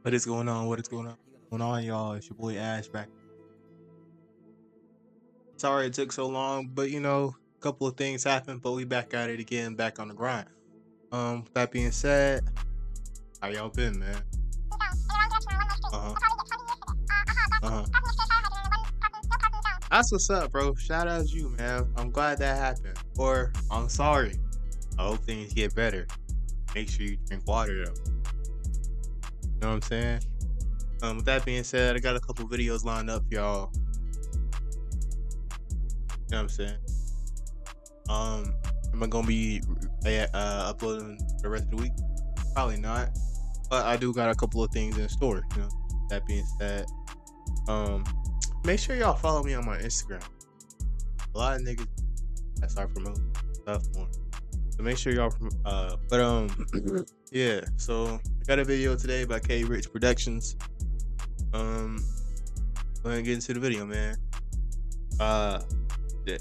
What is going on? What is going on? What's going on, y'all? It's your boy Ash back. Sorry it took so long, but a couple of things happened, but we back at it again, back on the grind. With that being said, how y'all been, man? Uh-huh. Uh-huh. That's what's up, bro. Shout out to you, man. I'm glad that happened. Or I'm sorry. I hope things get better. Make sure you drink water though. You know what I'm saying? With that being said, I got a couple videos lined up, y'all. You know what I'm saying? Am I gonna be uploading the rest of the week? Probably not. But I do got a couple of things in store. That being said, um, make sure y'all follow me on my Instagram. A lot of niggas I start promoting stuff more. So make sure y'all yeah. So I got a video today by K Rich Productions. Go ahead and get into the video, man. Yeah.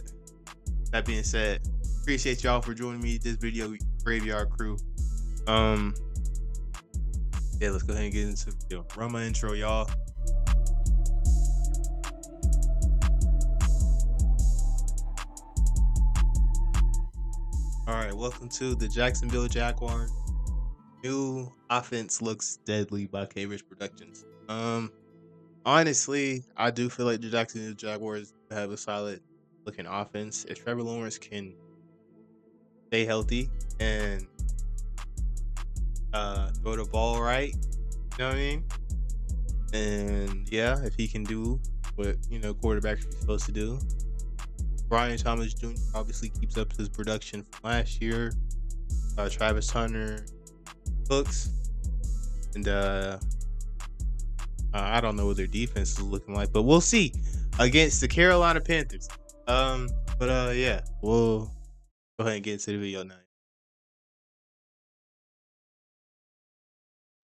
That being said, appreciate y'all for joining me this video, Graveyard Crew. Yeah, let's go ahead and get into the video. Run my intro, y'all. All right, welcome to the Jacksonville Jaguars. New offense looks deadly by K Rich Productions. Honestly, I do feel like the Jacksonville Jaguars have a solid looking offense. If Trevor Lawrence can stay healthy and throw the ball right, you know what I mean? And yeah, if he can do what quarterbacks are supposed to do. Brian Thomas Jr. obviously keeps up his production from last year. Travis Hunter, Cooks, and I don't know what their defense is looking like, but we'll see against the Carolina Panthers. Yeah, we'll go ahead and get into the video now.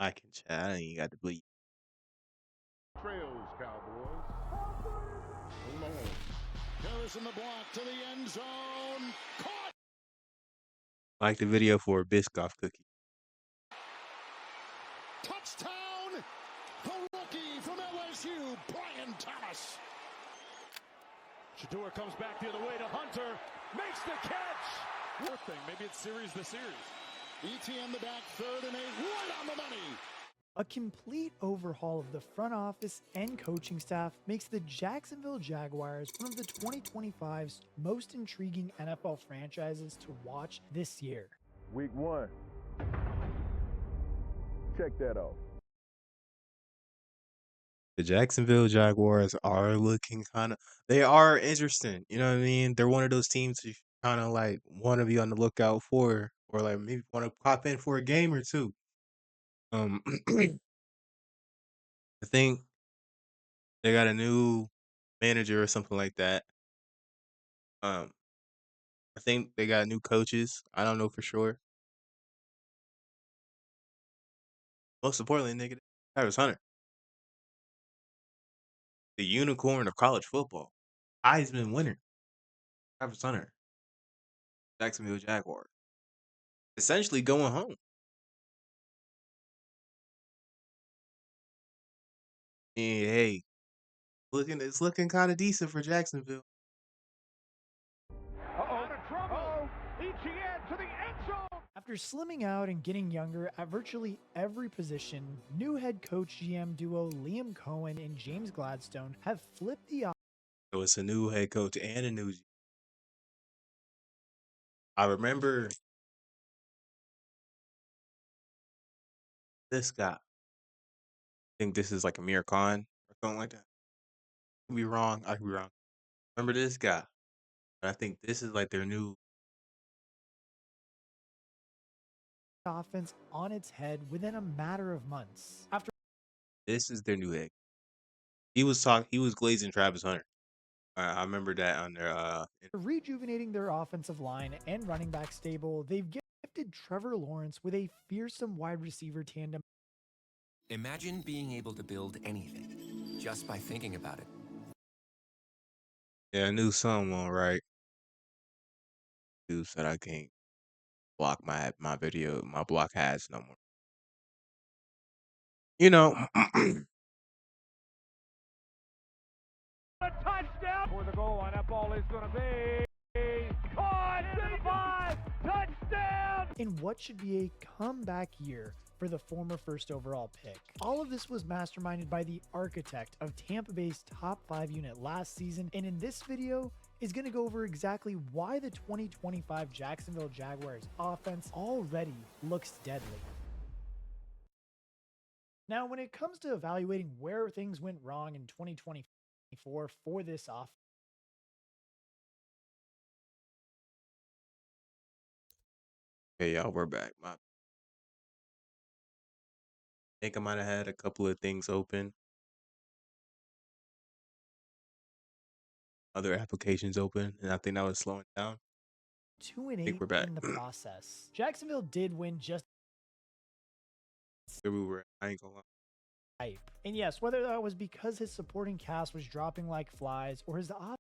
I can chat. I ain't got to bleed. Trails, Cowboys. Harris in the block to the end zone. Caught. Like the video for a Biscoff cookie. Touchdown. The rookie from LSU, Brian Thomas. Shador comes back the other way to Hunter. Makes the catch. Fourth thing. Maybe it's series the series. ETN the back, 3rd and 8, right on the money. A complete overhaul of the front office and coaching staff makes the Jacksonville Jaguars one of the 2025's most intriguing NFL franchises to watch this year. Week 1. Check that out. The Jacksonville Jaguars are looking they are interesting. You know what I mean? They're one of those teams you kind of like want to be on the lookout for, or like maybe want to pop in for a game or two. I think they got a new manager or something like that. I think they got new coaches. I don't know for sure. Most importantly, nigga, Travis Hunter, the unicorn of college football, Heisman winner, Travis Hunter, Jacksonville Jaguars, essentially going home. And hey, it's looking kind of decent for Jacksonville. Out of trouble. ETN to the end zone. After slimming out and getting younger at virtually every position, new head coach GM duo Liam Cohen and James Gladstone have flipped the So it's a new head coach and a new. I remember this guy. I think this is like Amir Khan or something like that. I could be wrong. I could be wrong. Remember this guy? But I think this is like their new. offense on its head within a matter of months. After This is their new head. He was glazing Travis Hunter. I remember that on their rejuvenating their offensive line and running back stable, they've gifted Trevor Lawrence with a fearsome wide receiver tandem. Imagine being able to build anything just by thinking about it. Yeah, I knew someone, right? Dude said I can't block my block has no more. you know, A touchdown for the goal line. That ball is going to be caught in the 5. Touchdown. In what should be a comeback year for the former first overall pick. All of this was masterminded by the architect of Tampa Bay's top 5 unit last season, and in this video is going to go over exactly why the 2025 Jacksonville Jaguars offense already looks deadly. Now, when it comes to evaluating where things went wrong in 2024 for this offense, hey y'all, we're back. I think I might have had a couple of things open, other applications open, and I think that was slowing down. 2 I and think 8 we're back. in the process. Jacksonville did win just Where we were, I ain't gonna lie. hype. And yes, whether that was because his supporting cast was dropping like flies or his that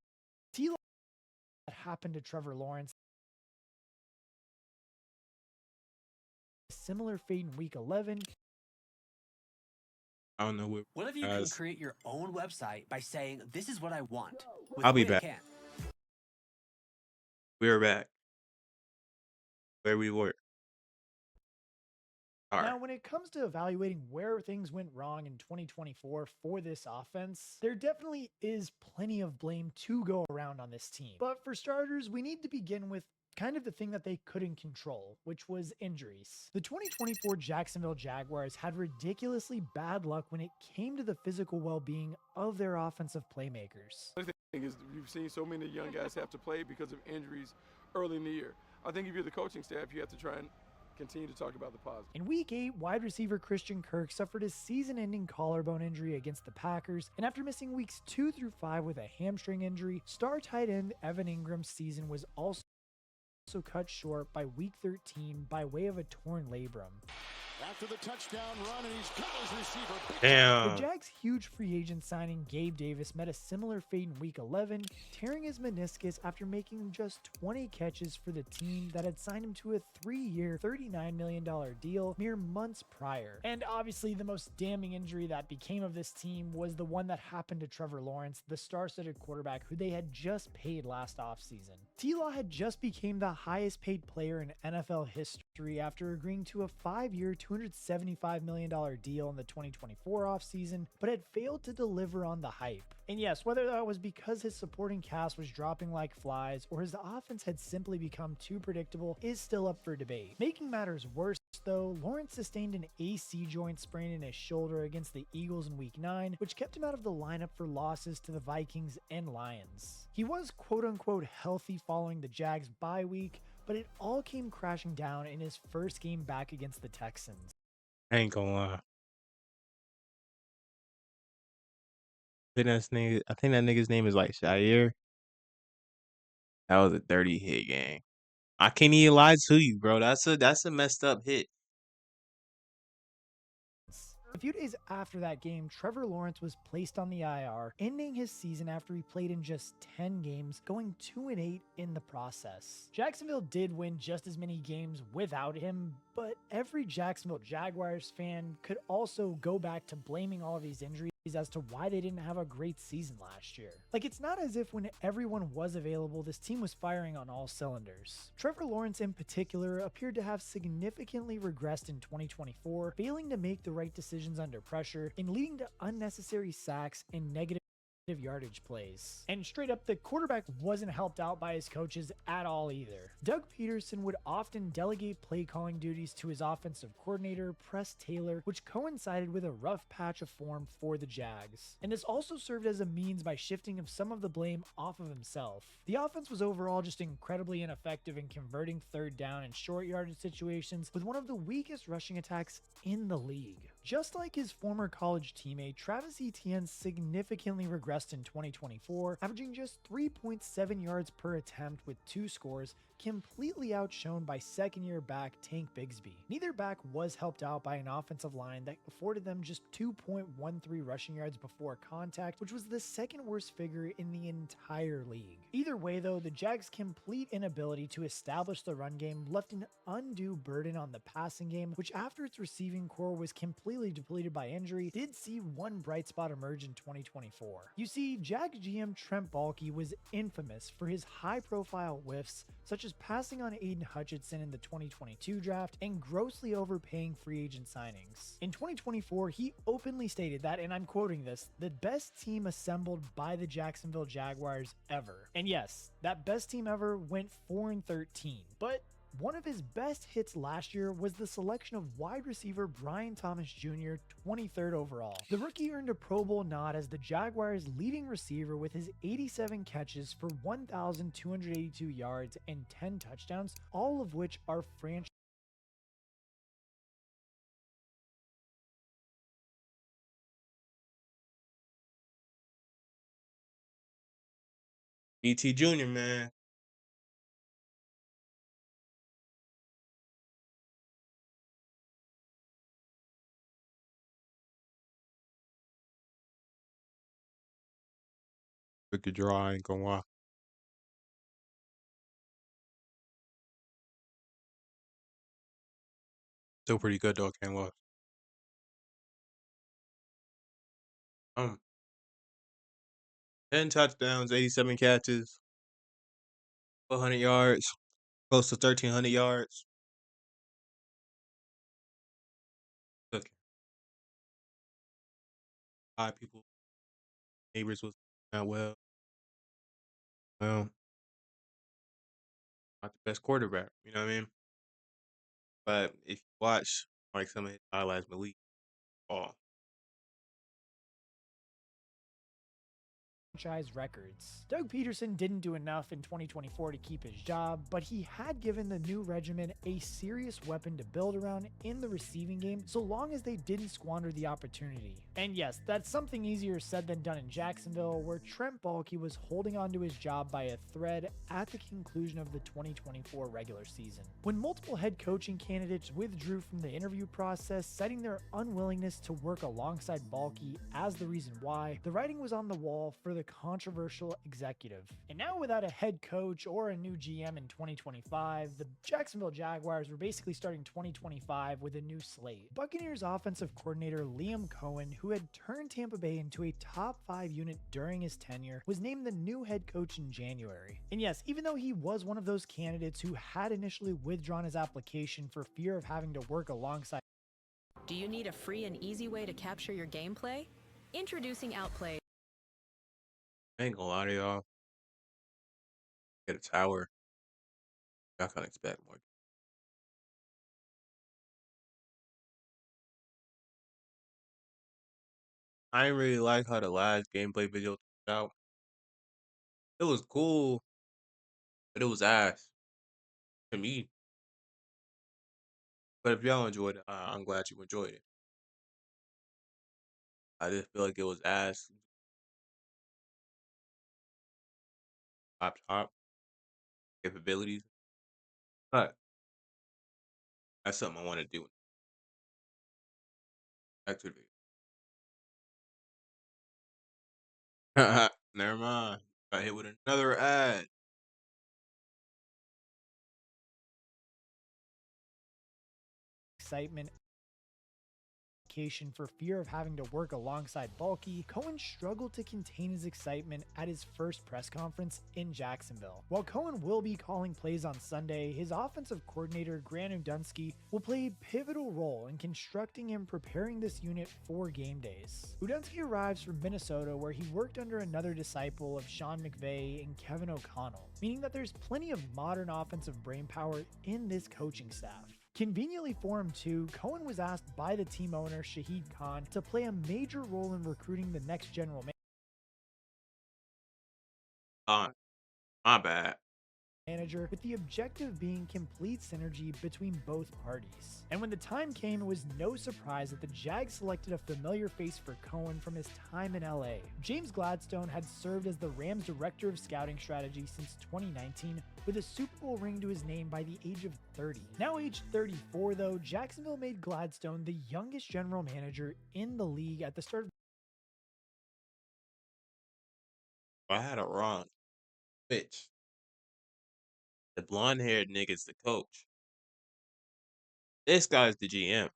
happened to Trevor Lawrence, a similar fate in week 11. I don't know what What if you can guys. create your own website by saying, this is what I want? With I'll be Win back. Can. We're back. Where we were. All Now, right. when it comes to evaluating where things went wrong in 2024 for this offense, there definitely is plenty of blame to go around on this team. But for starters, we need to begin with kind of the thing that they couldn't control, which was injuries. The 2024 Jacksonville Jaguars had ridiculously bad luck when it came to the physical well-being of their offensive playmakers. The thing is, you've seen so many young guys have to play because of injuries early in the year. I think if you're the coaching staff, you have to try and continue to talk about the positive. In week 8, wide receiver Christian Kirk suffered a season-ending collarbone injury against the Packers, and after missing weeks 2 through 5 with a hamstring injury, star tight end Evan Ingram's season was also cut short by week 13 by way of a torn labrum. After the touchdown run, and he's got his receiver. The Damn. Jags' huge free agent signing Gabe Davis met a similar fate in week 11, tearing his meniscus after making just 20 catches for the team that had signed him to a 3-year, $39 million deal mere months prior. And obviously the most damning injury that became of this team was the one that happened to Trevor Lawrence, the star-studded quarterback who they had just paid last offseason. T-Law had just became the highest paid player in NFL history after agreeing to a 5-year, $275 million deal in the 2024 offseason, but had failed to deliver on the hype. And yes, whether that was because his supporting cast was dropping like flies or his offense had simply become too predictable is still up for debate. Making matters worse though, Lawrence sustained an AC joint sprain in his shoulder against the Eagles in week 9, which kept him out of the lineup for losses to the Vikings and Lions. He was quote-unquote healthy following the Jags bye week, but it all came crashing down in his first game back against the Texans. I ain't gonna lie. I think that nigga's name is like Shair. That was a dirty hit game. I can't even lie to you, bro. That's a messed up hit. A few days after that game, Trevor Lawrence was placed on the IR, ending his season after he played in just 10 games, going 2 and 8 in the process. Jacksonville did win just as many games without him, but every Jacksonville Jaguars fan could also go back to blaming all of these injuries as to why they didn't have a great season last year. Like, it's not as if when everyone was available, this team was firing on all cylinders. Trevor Lawrence in particular appeared to have significantly regressed in 2024, failing to make the right decisions under pressure and leading to unnecessary sacks and negative yardage plays. And straight up, the quarterback wasn't helped out by his coaches at all either. Doug Peterson would often delegate play calling duties to his offensive coordinator, Press Taylor, which coincided with a rough patch of form for the Jags. And this also served as a means by shifting of some of the blame off of himself. The offense was overall just incredibly ineffective in converting third down and short yardage situations, with one of the weakest rushing attacks in the league. Just like his former college teammate, Travis Etienne significantly regressed in 2024, averaging just 3.7 yards per attempt with 2 scores, completely outshone by second-year back Tank Bigsby. Neither back was helped out by an offensive line that afforded them just 2.13 rushing yards before contact, which was the second worst figure in the entire league. Either way though, the Jags' complete inability to establish the run game left an undue burden on the passing game, which after its receiving core was completely depleted by injury, did see one bright spot emerge in 2024. You see, Jags GM Trent Baalke was infamous for his high-profile whiffs, such as passing on Aiden Hutchinson in the 2022 draft and grossly overpaying free agent signings. In 2024, he openly stated that, and I'm quoting this, the best team assembled by the Jacksonville Jaguars ever. And yes, that best team ever went 4-13, but one of his best hits last year was the selection of wide receiver Brian Thomas Jr., 23rd overall. The rookie earned a Pro Bowl nod as the Jaguars' leading receiver with his 87 catches for 1,282 yards and 10 touchdowns, all of which are franchise. BT Junior, man. Took your draw, I ain't gonna lie. Still pretty good though, can't lie. 10 touchdowns, 87 catches, 400 yards, close to 1,300 yards. Look, a lot of people, neighbors was not well. Well, not the best quarterback, you know what I mean? But if you watch like some of his highlights, Malik, oh, Franchise records. Doug Peterson didn't do enough in 2024 to keep his job, but he had given the new regimen a serious weapon to build around in the receiving game, so long as they didn't squander the opportunity. And yes, that's something easier said than done in Jacksonville, where Trent Baalke was holding on to his job by a thread at the conclusion of the 2024 regular season. When multiple head coaching candidates withdrew from the interview process, citing their unwillingness to work alongside Baalke as the reason why, the writing was on the wall for the controversial executive. And now without a head coach or a new GM in 2025, the Jacksonville Jaguars were basically starting 2025 with a new slate. Buccaneers offensive coordinator Liam Cohen, who had turned Tampa Bay into a top 5 unit during his tenure, was named the new head coach in January. And yes, even though he was one of those candidates who had initially withdrawn his application for fear of having to work alongside. Do you need a free and easy way to capture your gameplay? Introducing Outplay. I ain't gonna lie to y'all. Get a tower. I can't expect more. I ain't really like how the last gameplay video turned out. It was cool, but it was ass to me. But if y'all enjoyed it, I'm glad you enjoyed it. I just feel like it was ass. Top capabilities, but that's something I want to do. Back to the video. Never mind. Got hit with another ad. Excitement for fear of having to work alongside Baalke, Cohen struggled to contain his excitement at his first press conference in Jacksonville. While Cohen will be calling plays on Sunday, his offensive coordinator Grant Udunski will play a pivotal role in constructing and preparing this unit for game days. Udunski arrives from Minnesota, where he worked under another disciple of Sean McVay and Kevin O'Connell, meaning that there's plenty of modern offensive brainpower in this coaching staff. Conveniently for him too, Cohen was asked by the team owner Shahid Khan to play a major role in recruiting the next general My bad. manager manager, with the objective being complete synergy between both parties. And when the time came, it was no surprise that the Jags selected a familiar face for Cohen from his time in LA. James Gladstone had served as the Rams' director of scouting strategy since 2019, with a Super Bowl ring to his name by the age of 30. Now aged 34 though, Jacksonville made Gladstone the youngest general manager in the league at the start of I had it wrong. Bitch. The blonde haired nigga's the coach. This guy's the GM.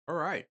All right.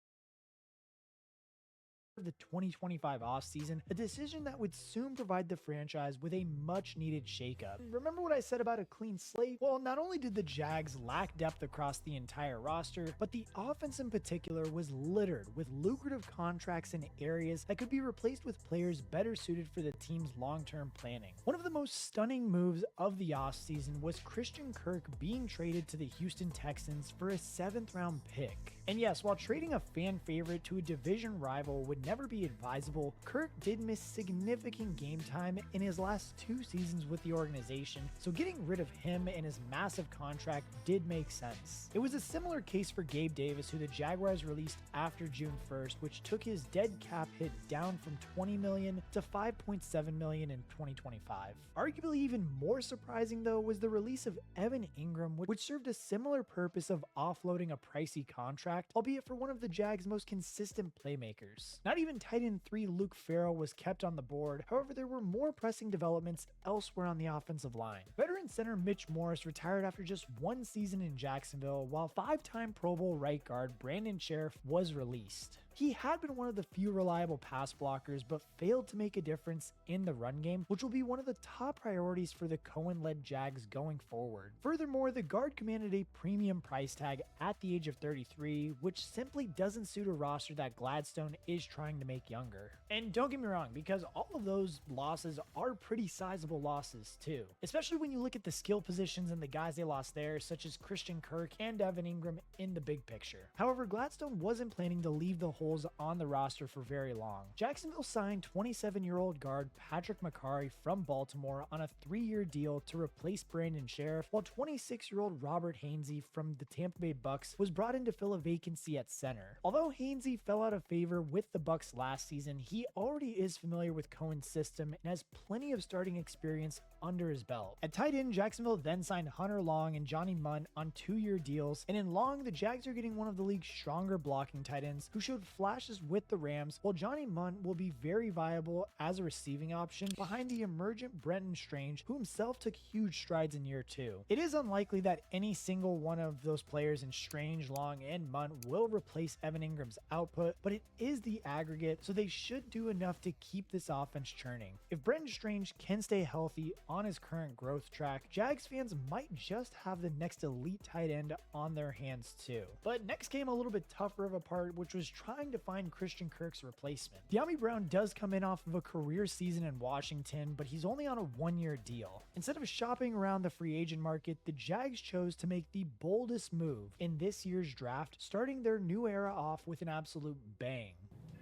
the 2025 offseason, a decision that would soon provide the franchise with a much needed shakeup. Remember what I said about a clean slate? Well, not only did the Jags lack depth across the entire roster, but the offense in particular was littered with lucrative contracts in areas that could be replaced with players better suited for the team's long-term planning. One of the most stunning moves of the offseason was Christian Kirk being traded to the Houston Texans for a 7th-round pick. And yes, while trading a fan favorite to a division rival would never be advisable, Kirk did miss significant game time in his last 2 seasons with the organization, so getting rid of him and his massive contract did make sense. It was a similar case for Gabe Davis, who the Jaguars released after June 1st, which took his dead cap hit down from $20 million to $5.7 million in 2025. Arguably even more surprising though was the release of Evan Ingram, which served a similar purpose of offloading a pricey contract, albeit for one of the Jags' most consistent playmakers. Not even tight end 3 Luke Farrell was kept on the board, however there were more pressing developments elsewhere on the offensive line. Veteran center Mitch Morris retired after just 1 season in Jacksonville, while 5-time Pro Bowl right guard Brandon Sheriff was released. He had been one of the few reliable pass blockers, but failed to make a difference in the run game, which will be one of the top priorities for the Cohen-led Jags going forward. Furthermore, the guard commanded a premium price tag at the age of 33, which simply doesn't suit a roster that Gladstone is trying to make younger. And don't get me wrong, because all of those losses are pretty sizable losses too, especially when you look at the skill positions and the guys they lost there, such as Christian Kirk and Evan Ingram in the big picture. However, Gladstone wasn't planning to leave the holes on the roster for very long. Jacksonville signed 27-year-old guard Patrick McCarry from Baltimore on a 3-year deal to replace Brandon Sheriff, while 26-year-old Robert Hainsey from the Tampa Bay Bucks was brought in to fill a vacancy at center. Although Hainsey fell out of favor with the Bucks last season, he already is familiar with Cohen's system and has plenty of starting experience under his belt. At tight end, Jacksonville then signed Hunter Long and Johnny Mundt on 2-year deals, and in Long, the Jags are getting one of the league's stronger blocking tight ends who showed flashes with the Rams, while Johnny Mundt will be very viable as a receiving option behind the emergent Brenton Strange, who himself took huge strides in year 2. It is unlikely that any single one of those players in Strange, Long, and Mundt will replace Evan Ingram's output, but it is the aggregate, so they should do enough to keep this offense churning. If Brenton Strange can stay healthy on his current growth track, Jags fans might just have the next elite tight end on their hands too. But next came a little bit tougher of a part, which was trying to find Christian Kirk's replacement. De'Ami Brown does come in off of a career season in Washington, but he's only on a 1-year deal. Instead of shopping around the free agent market, the Jags chose to make the boldest move in this year's draft, starting their new era off with an absolute bang.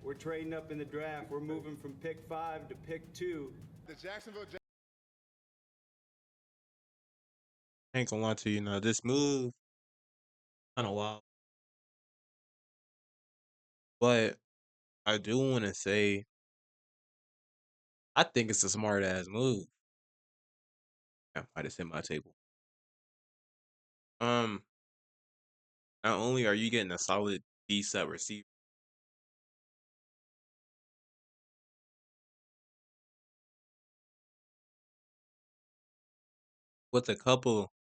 We're trading up in the draft. We're moving from pick 5 to pick 2. The Jacksonville I ain't gonna lie to you, this move kind of wild, but I do want to say I think it's a smart ass move. I just hit my table. Um, Not only are you getting a solid decent receiver, with a couple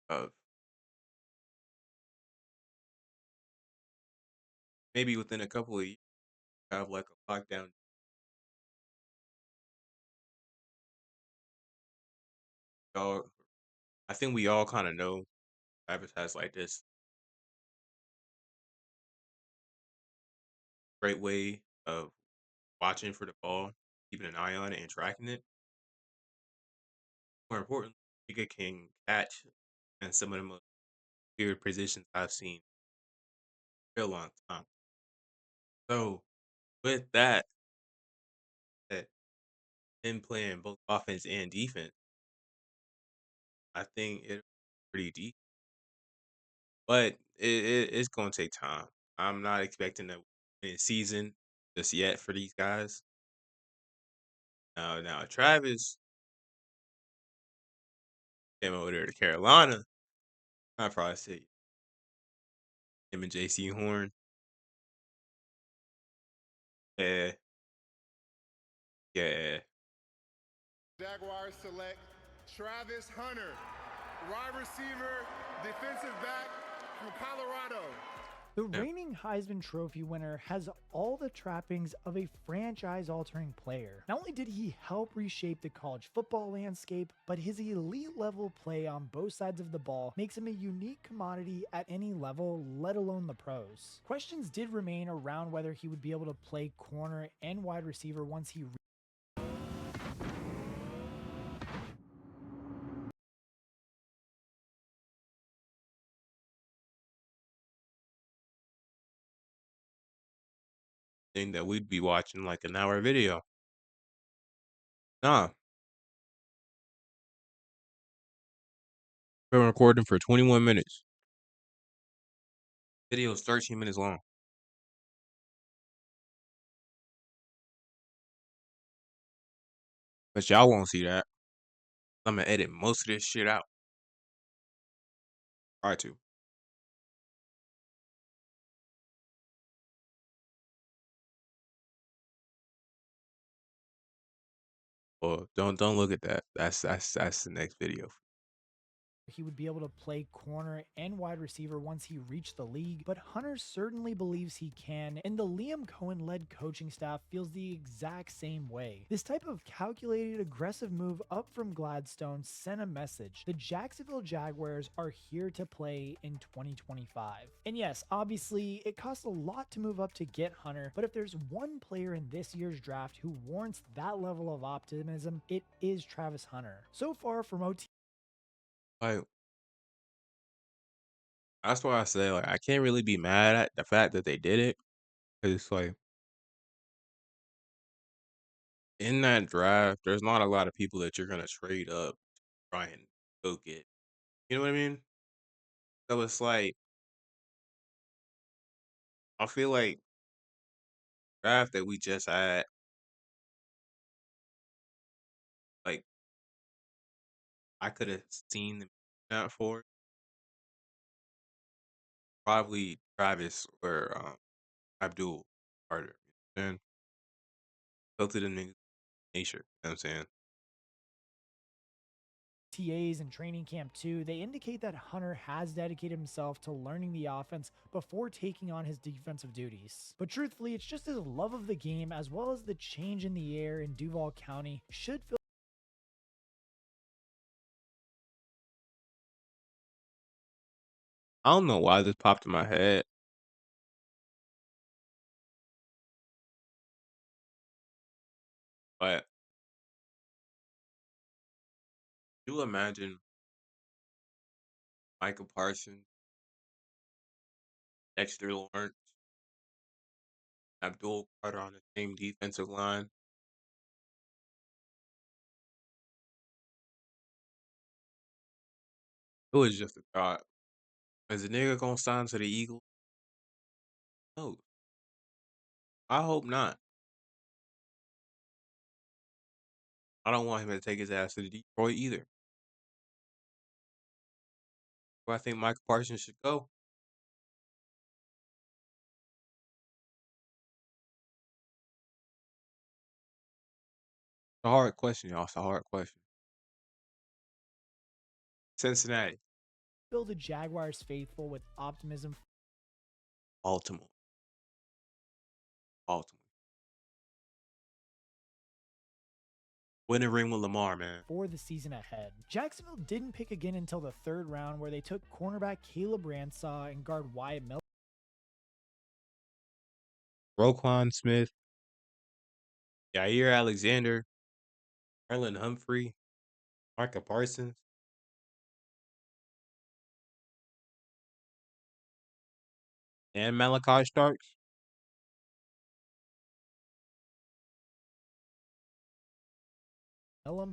of maybe within a couple of years, have like a lockdown. Y'all, I think we all kind of know advertise like this. Great way of watching for the ball, keeping an eye on it, and tracking it. More importantly, nigga can catch in some of the most weird positions I've seen. real long time. So with that, that him playing both offense and defense, I think it's pretty deep. But it's gonna take time. I'm not expecting a win season just yet for these guys. Now Travis came over there to Carolina. I'd probably say him and JC Horn. Yeah, yeah. Jaguars select Travis Hunter, wide receiver, defensive back from Colorado. The Yeah. reigning Heisman Trophy winner has all the trappings of a franchise-altering player. Not only did he help reshape the college football landscape, but his elite-level play on both sides of the ball makes him a unique commodity at any level, let alone the pros. Questions did remain around whether he would be able to play corner and wide receiver once he Think that we'd be watching like an hour video. Nah, been recording for 21 minutes. Video is 13 minutes long. But y'all won't see that. I'm gonna edit most of this shit out. Try to. Well, don't look at that. That's the next video. he would be able to play corner and wide receiver once he reached the league, but Hunter certainly believes he can, and the Liam Cohen-led coaching staff feels the exact same way. This type of calculated, aggressive move up from Gladstone sent a message. The Jacksonville Jaguars are here to play in 2025. And yes, obviously, it costs a lot to move up to get Hunter, but if there's one player in this year's draft who warrants that level of optimism, it is Travis Hunter. So far from OT. Like, that's why I say like I can't really be mad at the fact that they did it. Cause it's like in that draft, there's not a lot of people that you're gonna trade up, try and go get. You know what I mean? So it's like I feel like draft that we just had, like I could have seen them that for probably Travis or Abdul Carter. And both of them niggas nature. You know what I'm saying? TAs and training camp too, they indicate that Hunter has dedicated himself to learning the offense before taking on his defensive duties. But truthfully, it's just his love of the game as well as the change in the air in Duval County should feel. I don't know why this popped in my head, but you imagine Michael Parsons, Dexter Lawrence, Abdul Carter on the same defensive line. It was just a thought. Is the nigga gonna sign to the Eagles? No, I hope not. I don't want him to take his ass to the Detroit either. Where I think Michael Parsons should go. It's a hard question, y'all. It's a hard question. Cincinnati, Fill the Jaguars faithful with optimism Baltimore, Baltimore. Win a ring with Lamar, man. for the season ahead. Jacksonville didn't pick again until the third round, where they took cornerback Caleb Ransaw and guard Wyatt Miller. Roquan Smith, Jair Alexander, Marlon Humphrey, Micah Parsons. and Malachi Starks.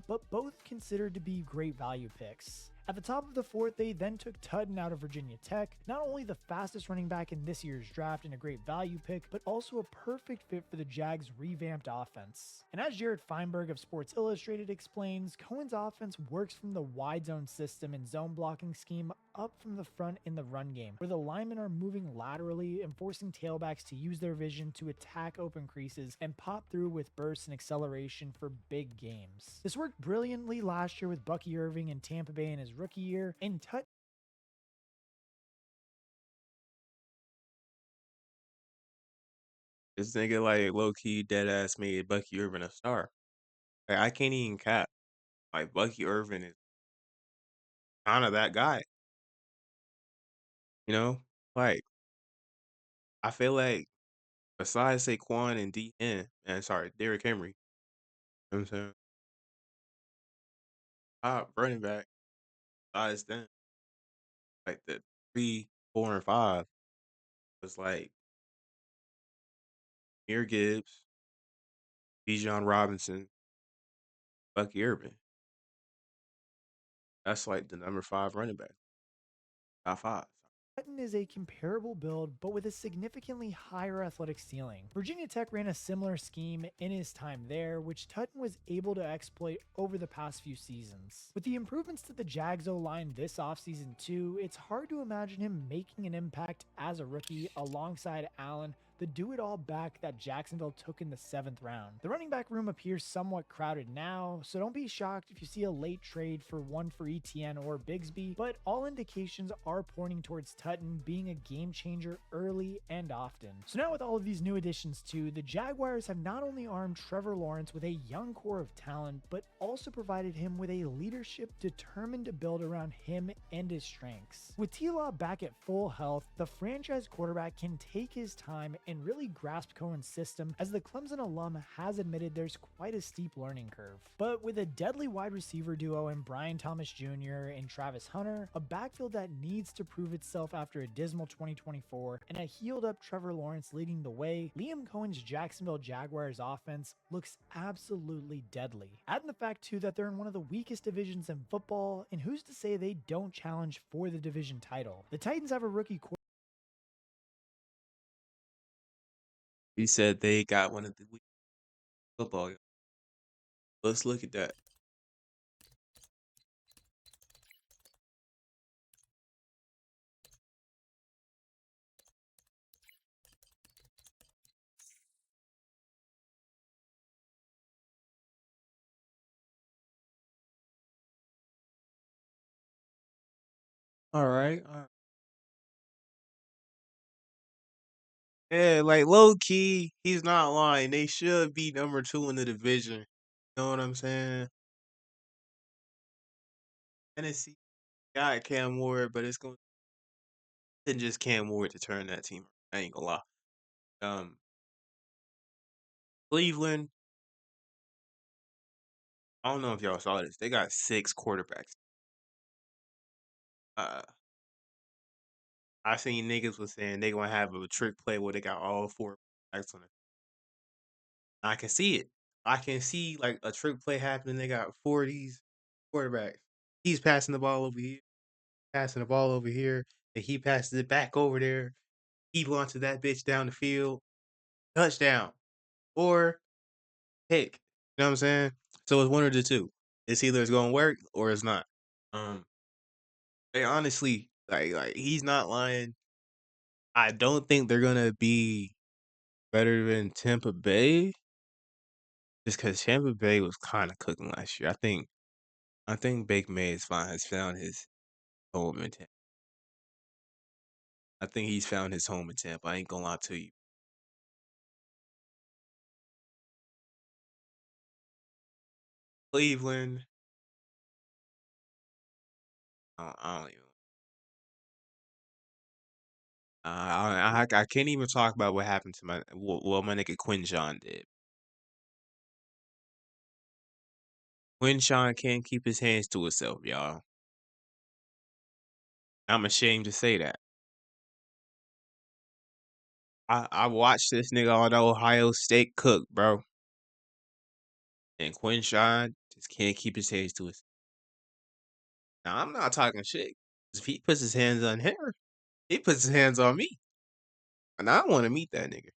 But both considered to be great value picks. At the top of the fourth, they then took Tutton out of Virginia Tech, not only the fastest running back in this year's draft and a great value pick, but also a perfect fit for the Jags' revamped offense. And as Jared Feinberg of Sports Illustrated explains, Cohen's offense works from the wide zone system and zone blocking scheme up from the front in the run game, where the linemen are moving laterally and forcing tailbacks to use their vision to attack open creases and pop through with bursts and acceleration for big games. This worked brilliantly last year with Bucky Irving in Tampa Bay in his rookie year, and This nigga like low key dead ass made Bucky Irvin a star. Like I can't even cap. Like Bucky Irvin is kind of that guy. You know, like I feel like besides Saquon and DN, and sorry, Derrick Henry. You know what I'm saying? Top running back besides them, like the 3, 4, and 5 was like Mir Gibbs, Bijan Robinson, Bucky Irvin. That's like the number 5 running back. Top 5. Tutton is a comparable build, but with a significantly higher athletic ceiling. Virginia Tech ran a similar scheme in his time there, which Tutton was able to exploit over the past few seasons. With the improvements to the Jags O-line this offseason too, it's hard to imagine him making an impact as a rookie alongside Allen, the do-it-all back that Jacksonville took in the 7th round. The running back room appears somewhat crowded now, so don't be shocked if you see a late trade for one for ETN or Bigsby, but all indications are pointing towards Tutton being a game changer early and often. So now with all of these new additions too, the Jaguars have not only armed Trevor Lawrence with a young core of talent, but also provided him with a leadership determined to build around him and his strengths. With T-Law back at full health, the franchise quarterback can take his time and really grasp Cohen's system, as the Clemson alum has admitted there's quite a steep learning curve. But with a deadly wide receiver duo in Brian Thomas Jr. and Travis Hunter, a backfield that needs to prove itself after a dismal 2024, and a healed up Trevor Lawrence leading the way, Liam Cohen's Jacksonville Jaguars offense looks absolutely deadly. Add in the fact too that they're in one of the weakest divisions in football, and who's to say they don't challenge for the division title? The Titans have a rookie quarterback. He said they got one of the weak football. Let's look at that. All right. Yeah, like low key, he's not lying. They should be number 2 in the division. You know what I'm saying? Tennessee got Cam Ward, but it's going to just Cam Ward to turn that team. I ain't gonna lie. Um, Cleveland. I don't know if y'all saw this. They got 6 quarterbacks. Uh, I seen niggas was saying they gonna have a trick play where they got all 4 backs on it. I can see it. I can see like a trick play happening. They got 4 of these quarterbacks. He's passing the ball over here, passing the ball over here, and he passes it back over there. He launches that bitch down the field, touchdown or pick. You know what I'm saying? So it's one or the two. It's either it's gonna work or it's not. Um, they honestly like he's not lying. I don't think they're gonna be better than Tampa Bay, just because Tampa Bay was kind of cooking last year. I think Bake Mays has found his home in Tampa. I think he's found his home in Tampa. I ain't gonna lie to you. Cleveland. I don't even. I can't even talk about what happened to what my nigga Quinshon did. Quinshon can't keep his hands to himself, y'all. I'm ashamed to say that. I watched this nigga on Ohio State cook, bro. And Quinshon just can't keep his hands to his. Now I'm not talking shit. If he puts his hands on her, he puts his hands on me. And I want to meet that nigga.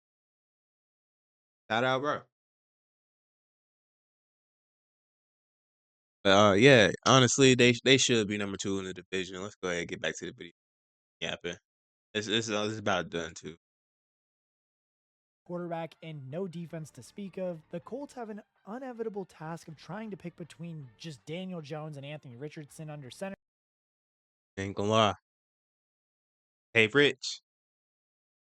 Shout out, bro. Yeah, honestly, they should be number 2 in the division. Let's go ahead and get back to the video. Yapping. It's about done too. Quarterback and no defense to speak of, the Colts have an inevitable task of trying to pick between just Daniel Jones and Anthony Richardson under center. Ain't gonna lie. Hey, Rich.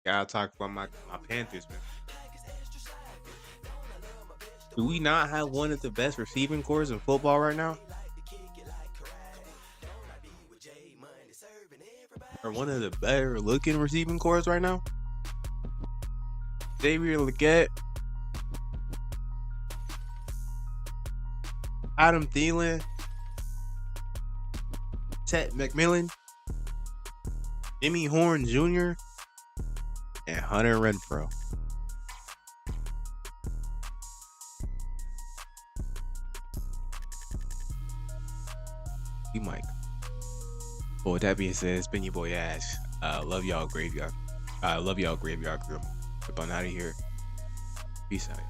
Gotta talk about my Panthers, man. Do we not have one of the best receiving cores in football right now? Or one of the better looking receiving cores right now? Xavier Legette, Adam Thielen, Ted McMillan, Jimmy Horn Jr., and Hunter Renfrow. Mike. Well, with that being said, it's been your boy Ash. Love y'all, Graveyard. Love y'all, Graveyard Crew. Up on out of here. Peace out.